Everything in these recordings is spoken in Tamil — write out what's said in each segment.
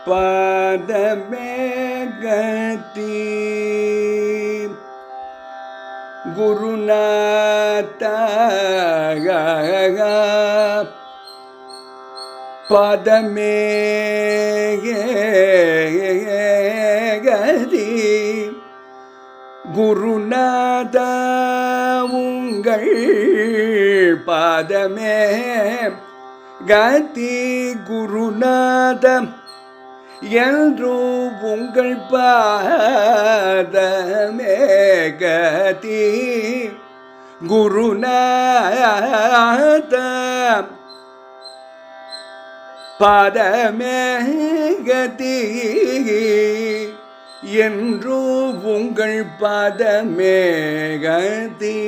பாதமே கதி குருநாத பாதமே கதி குருநாத உங்கள் பாதமே கதி குருநாத என்று உங்கள் பாதமே கதி குருநாத பாதமே கதி என்று உங்கள் பாதமே கதி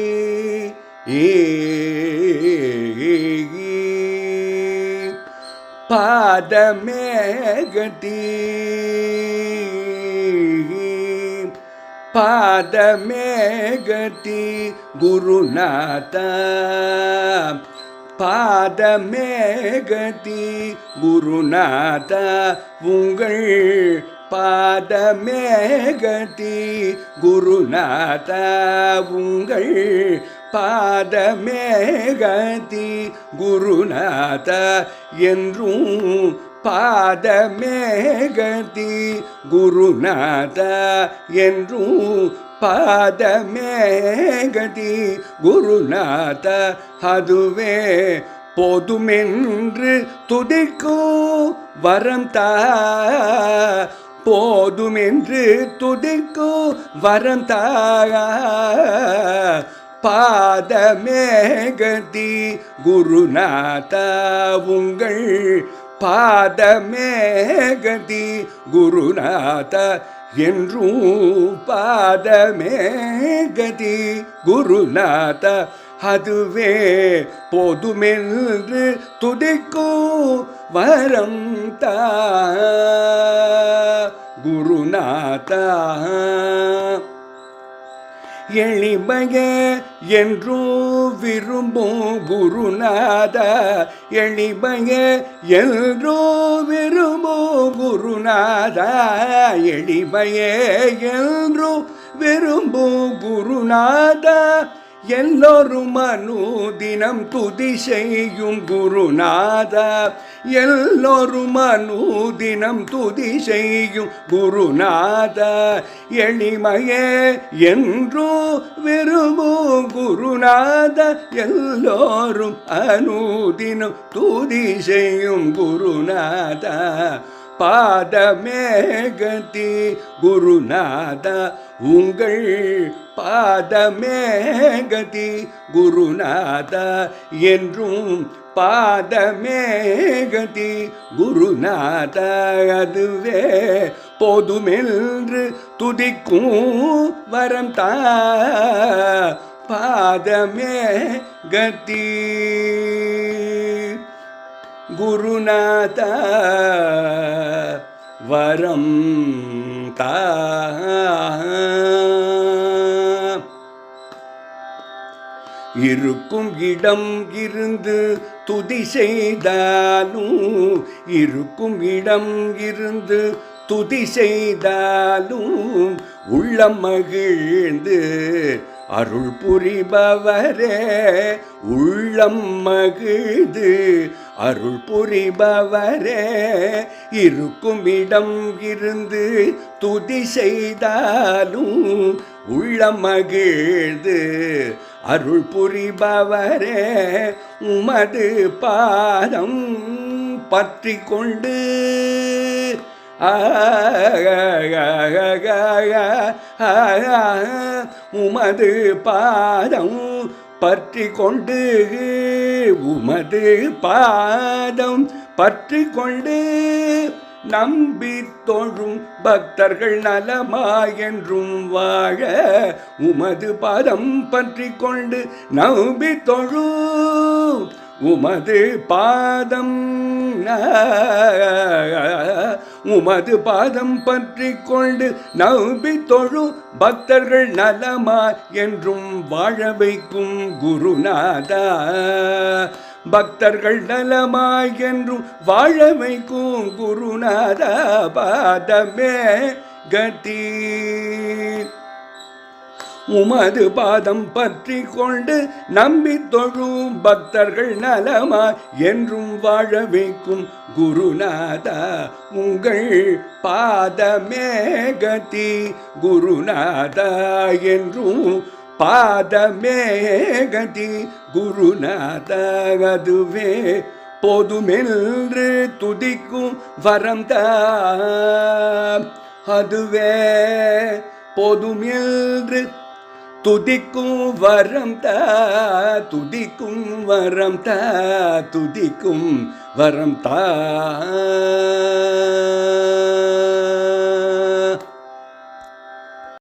பாதமே கதி பாதமே கதி குருநாத பாதமே கதி குருநாத உங்கள் பாதமே கதி குருநாத உங்கள் பாதமே கதி குருநாத என்றும் பாதமே கதி குருநாத என்றும் பாதமே கதி குருநாத அதுவே போதுமென்று துதிக்கும் வரம் தா போதுமென்று துதிக்கும் வரம் தா பாதமே கதி குருநாத உங்கள் பாதமே கதி குருநாத என்றும் பாதமே கதி குருநாத அதுவே போதுமென்று துதிக்கும் வரம் தா குருநாத எளிமையே என்றும் விரும்பும் குருநாத எளிமையே என்றும் விரும்பும் குருநாத எளிமையே என்றும் விரும்பும் குருநாத எல்லோரும் அனுதினம் துதி செய்யும் குருநாத எல்லோரும் அனுதினம் துதி செய்யும் குருநாத எளிமையே என்றும் விரும்பும் குருநாத எல்லோரும் அனுதினம் துதி செய்யும் குருநாத பாதமே கதி குருநாத உங்கள் பாதமே கதி குருநாத என்றும் பாதமே கதி குருநாத அதுவே போதுமென்று துதிக்கும் வரம் தா பாதமே கதி குருநாத வரம் தா இருக்கும் இடம் இருந்து துதி செய்தாலும் இருக்கும் இடம் இருந்து துதி செய்தாலும் உள்ளம் மகிழ்ந்து அருள் புரிபவரே உள்ளம் மகிழ்ந்து அருள் புரிபவரே இருக்கும் இடம் இருந்து துதி செய்தாலும் உள்ளம் மகிழ்ந்து அருள் புரிபவரே உமது பாதம் பற்றி கொண்டு உமது பாதம் பற்றி கொண்டு உமது பாதம் பற்றி கொண்டு நம்பி தொழும் பக்தர்கள் நலமாயென்றும் வாழ உமது பாதம் பற்றி கொண்டு நம்பி தொழும் உமது பாதம் உமது பாதம் பற்றி கொண்டு நம்பி தொழும் பக்தர்கள் நலமா என்றும் வாழ வைக்கும் குருநாதா பக்தர்கள் நலமாய் என்றும் வாழ வைக்கும் குருநாத பாதமே கதி. உமது பாதம் பற்றி கொண்டு நம்பி தொழும் பக்தர்கள் நலமாய் என்றும் வாழ வைக்கும் குருநாதா உங்கள் பாதமே கதி. குருநாதா என்றும் பாதமே கதி. குருநாதா அதுவே போதுமென்று துதிக்கும் வரம் தா. அதுவே போதுமென்று துதிக்கும் வரம் தா. துதிக்கும் வரம் தா. துதிக்கும் வரம் தா.